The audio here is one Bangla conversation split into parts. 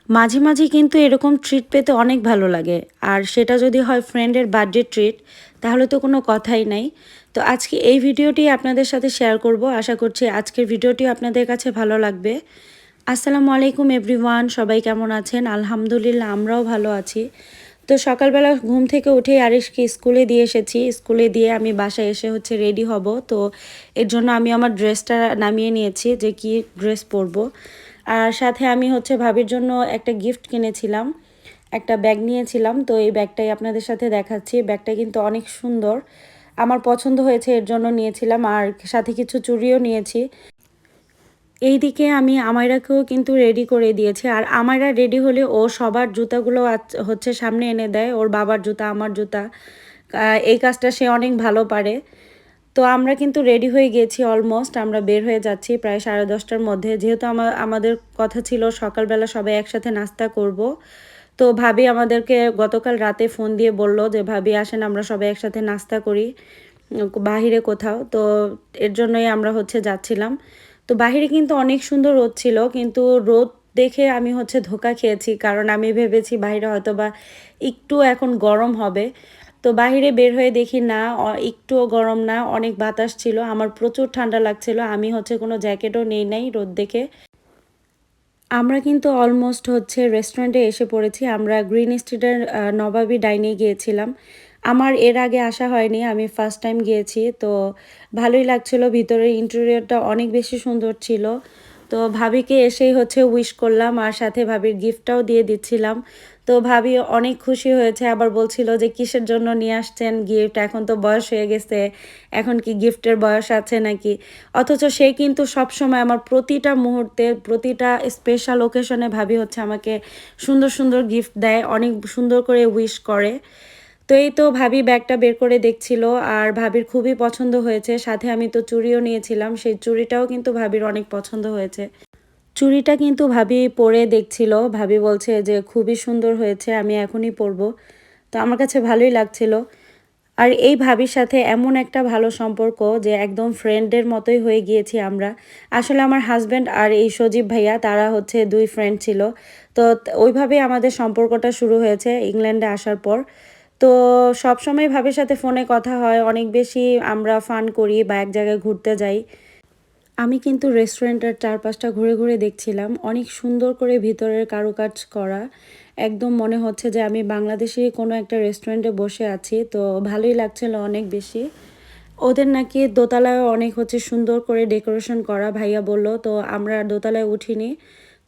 মাঝে মাঝে কিন্তু এরকম ট্রিট পেতে অনেক ভালো লাগে। আর সেটা যদি হয় ফ্রেন্ডের বার্থডে ট্রিট, তাহলে তো কোনো কথাই নাই। তো আজকে এই ভিডিওটি আপনাদের সাথে শেয়ার করব। আশা করছি আজকের ভিডিওটিও আপনাদের কাছে ভালো লাগবে। আসসালামু আলাইকুম এভরিওয়ান, সবাই কেমন আছেন? আলহামদুলিল্লাহ, আমরাও ভালো আছি। তো সকালবেলা ঘুম থেকে উঠে আরিশকে স্কুলে দিয়ে এসেছি। স্কুলে দিয়ে আমি বাসায় এসে রেডি হব। তো এর জন্য আমি আমার ড্রেসটা নামিয়ে নিয়েছি যে কি ড্রেস পরবো। আর সাথে আমি ভাবির জন্য একটা গিফট কিনেছিলাম, একটা ব্যাগ নিয়েছিলাম। তো এই ব্যাগটাই আপনাদের সাথে দেখাচ্ছি। ব্যাগটা কিন্তু অনেক সুন্দর, আমার পছন্দ হয়েছে, এর জন্য নিয়েছিলাম। আর সাথে কিছু চুড়িও নিয়েছি। এইদিকে আমি আমায়রাকেও কিন্তু রেডি করে দিয়েছি। আর আমায়রা রেডি হলে ও সবার জুতাগুলো সামনে এনে দেয়, ওর বাবার জুতা, আমার জুতা। এই কাজটা সে অনেক ভালো পারে। তো আমরা কিন্তু রেডি হয়ে গেছি, অলমোস্ট আমরা বের হয়ে যাচ্ছি প্রায় 10:30টার মধ্যে। যেহেতু আমাদের কথা ছিল সকালবেলা সবাই একসাথে নাস্তা করব। তো ভাবি আমাদেরকে গতকাল রাতে ফোন দিয়ে বলল যে ভাবি আসেন আমরা সবাই একসাথে নাস্তা করি বাহিরে কোথাও। তো এর জন্যই আমরা যাচ্ছিলাম। তো বাহিরে কিন্তু অনেক সুন্দর রোদ ছিল, কিন্তু রোদ দেখে আমি ধোঁকা খেয়েছি, কারণ আমি ভেবেছি বাইরে হয়তো বা একটু এখন গরম হবে। তো বাহিরে বের হয়ে দেখি না, একটুও গরম না, অনেক বাতাস ছিল। আমার প্রচুর ঠান্ডা লাগছিল। আমি কোনো জ্যাকেটও নেই নাই রোদ দেখে। আমরা কিন্তু অলমোস্ট রেস্টুরেন্টে এসে পড়েছি। আমরা গ্রিন স্ট্রিটের নবাবী ডাইনে গিয়েছিলাম। আমার এর আগে আসা হয়নি, আমি ফার্স্ট টাইম গিয়েছি। তো ভালোই লাগছিল, ভিতরের ইন্টেরিয়রটা অনেক বেশি সুন্দর ছিল। তো ভাবিকে এসেই উইশ করলাম, আর সাথে ভাবির গিফটটাও দিয়ে দিচ্ছিলাম। তো ভাবি অনেক খুশি হয়েছে, আবার বলছিল যে কিসের জন্য নিয়ে আসছেন গিফট, এখন তো বয়স হয়ে গেছে, এখন কি গিফটের বয়স আছে নাকি। অথচ সে কিন্তু সবসময় আমার প্রতিটা মুহূর্তে, প্রতিটা স্পেশাল ওকেশনে ভাবি আমাকে সুন্দর সুন্দর গিফট দেয়, অনেক সুন্দর করে উইশ করে। তো এই তো ভাবি ব্যাগটা বের করে দেখছিল, আর ভাবির খুবই পছন্দ হয়েছে। সাথে আমি তো চুড়িও নিয়েছিলাম, সেই চুড়িটাও কিন্তু ভাবির অনেক পছন্দ হয়েছে। চুড়িটা কিন্তু ভাবি পরে দেখছিল, ভাবি বলছে যে খুবই সুন্দর হয়েছে, আমি এখনই পরবো। তো আমার কাছে ভালোই লাগছিল। আর এই ভাবির সাথে এমন একটা ভালো সম্পর্ক যে একদম ফ্রেন্ডের মতোই হয়ে গিয়েছি আমরা। আসলে আমার হাজব্যান্ড আর এই সজীব ভাইয়া, তারা দুই ফ্রেন্ড ছিল। তো ওইভাবেই আমাদের সম্পর্কটা শুরু হয়েছে ইংল্যান্ডে আসার পর। তো সবসময় ভাবির সাথে ফোনে কথা হয়, অনেক বেশি আমরা ফান করি বা এক জায়গায় ঘুরতে যাই। আমি কিন্তু রেস্টুরেন্টের চারপাশটা ঘুরে ঘুরে দেখছিলাম, অনেক সুন্দর করে ভিতরের কারুকাজ করা। একদম মনে হচ্ছে যে আমি বাংলাদেশি কোনো একটা রেস্টুরেন্টে বসে আছি। তো ভালোই লাগছিল অনেক বেশি। ওদের নাকি দোতলায় অনেক সুন্দর করে ডেকোরেশন করা, ভাইয়া বলল। তো আমরা দোতলায় উঠিনি।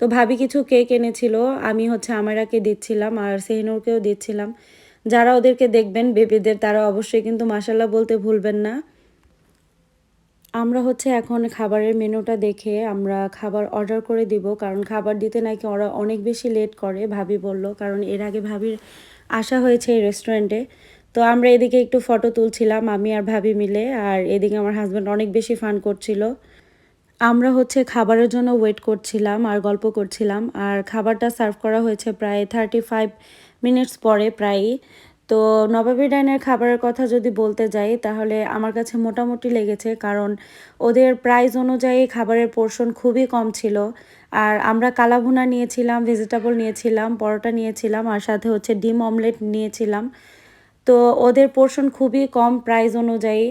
তো ভাবি কিছু কেক এনেছিল, আমি আমারাকে দিচ্ছিলাম আর সেহিনুরকেও দিচ্ছিলাম। যারা ওদেরকে দেখবেন বেবিদের, তারা অবশ্যই কিন্তু মাশাল্লাহ বলতে ভুলবেন না। আমরা এখন খাবারের মেনুটা দেখে আমরা খাবার অর্ডার করে দিব, কারণ খাবার দিতে নাকি ওরা অনেক বেশি লেট করে, ভাবি বলল। কারণ এর আগে ভাবির আসা হয়েছে এই রেস্টুরেন্টে। তো আমরা এদিকে একটু ফটো তুলছিলাম আমি আর ভাবি মিলে, আর এদিকে আমার হাজব্যান্ড অনেক বেশি ফান করছিল। আমরা খাবারের জন্য ওয়েট করছিলাম আর গল্প করছিলাম। আর খাবারটা সার্ভ করা হয়েছে প্রায় 35 মিনিটস পরে প্রায়ই। তো নবাবী ডাইনের খাবারের কথা যদি বলতে যাই, তাহলে আমার কাছে মোটামুটি লেগেছে, কারণ ওদের প্রাইস অনুযায়ী খাবারের পোর্শন খুবই কম ছিল। আর আমরা কালাভুনা নিয়েছিলাম, ভেজিটেবল নিয়েছিলাম, পরোটা নিয়েছিলাম, আর সাথে ডিম অমলেট নিয়েছিলাম। তো ওদের পোর্শন খুবই কম প্রাইস অনুযায়ী।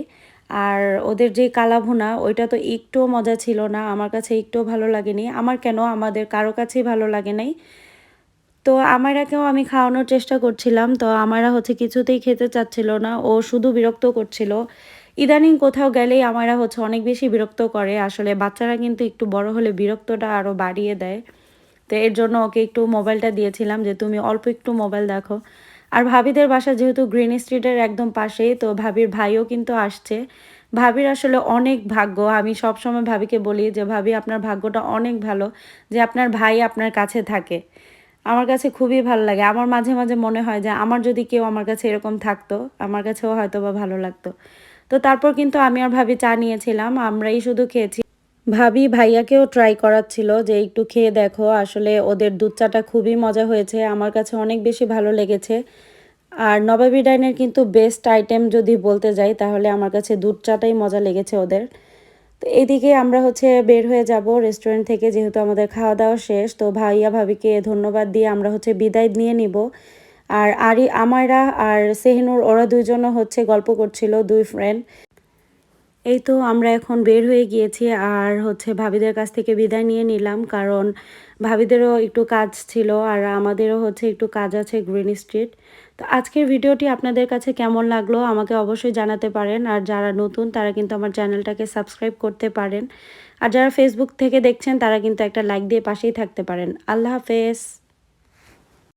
আর ওদের যে কালাভুনা, ওইটা তো একটুও মজা ছিল না, আমার কাছে একটুও ভালো লাগেনি। আমার কেন, আমাদের কারো কাছেই ভালো লাগে নাই। তো আমারাকেও আমি খাওয়ানোর চেষ্টা করছিলাম, তো আমারা কিছুতেই খেতে চাচ্ছিল না, ও শুধু বিরক্ত করছিল। ইদানিং কোথাও গেলেই আমারা অনেক বেশি বিরক্ত করে। আসলে বাচ্চারা কিন্তু একটু বড় হলে বিরক্তটা আরও বাড়িয়ে দেয়। তো এর জন্য ওকে একটু মোবাইলটা দিয়েছিলাম যে তুমি অল্প একটু মোবাইল দেখো। আর ভাবিদের বাসা যেহেতু গ্রিন স্ট্রিটের একদম পাশেই, তো ভাবির ভাইও কিন্তু আসছে। ভাবির আসলে অনেক ভাগ্য, আমি সবসময় ভাবিকে বলি যে ভাবি আপনার ভাগ্যটা অনেক ভালো যে আপনার ভাই আপনার কাছে থাকে। আমার কাছে খুবই ভালো লাগে। আমার মাঝে মাঝে মনে হয় যে আমার যদি কেউ আমার কাছে এরকম থাকতো, আমার কাছেও হয়তো বা ভালো লাগতো। তো তারপর কিন্তু আমি আর ভাবি চা নিয়েছিলাম, আমরাই শুধু খেয়েছি। ভাবি ভাইয়াকেও ট্রাই করাচ্ছিল যে একটু খেয়ে দেখো, আসলে ওদের দুধ চাটা খুবই মজা হয়েছে, আমার কাছে অনেক বেশি ভালো লেগেছে। আর নবাবী ডাইনের কিন্তু বেস্ট আইটেম যদি বলতে যাই, তাহলে আমার কাছে দুধ চাটাই মজা লেগেছে ওদের। তো এদিকে আমরা হচ্ছে বের হয়ে যাব রেস্টুরেন্ট থেকে, যেহেতু আমাদের খাওয়া দাওয়া শেষ। তো ভাইয়া ভাবিকে ধন্যবাদ দিয়ে আমরা হচ্ছে বিদায় নিয়ে নিব। আর আমায়রা আর সেহনুর ওরা দুইজনও হচ্ছে গল্প করছিল, দুই ফ্রেন্ড। এই তো আমরা এখন বের হয়ে গিয়েছি আর হচ্ছে ভাবিদের কাছ থেকে বিদায় নিয়ে নিলাম, কারণ ভাবিদেরও একটু কাজ ছিল আর আমাদেরও হচ্ছে একটু কাজ আছে গ্রিন স্ট্রিট। তো আজকের ভিডিওটি আপনাদের কাছে কেমন লাগলো আমাকে অবশ্যই জানাতে পারেন। আর যারা নতুন তারা কিন্তু আমার চ্যানেলটাকে সাবস্ক্রাইব করতে পারেন। আর যারা ফেসবুক থেকে দেখছেন তারা কিন্তু একটা লাইক দিয়ে পাশেই থাকতে পারেন। আল্লাহ হাফেজ।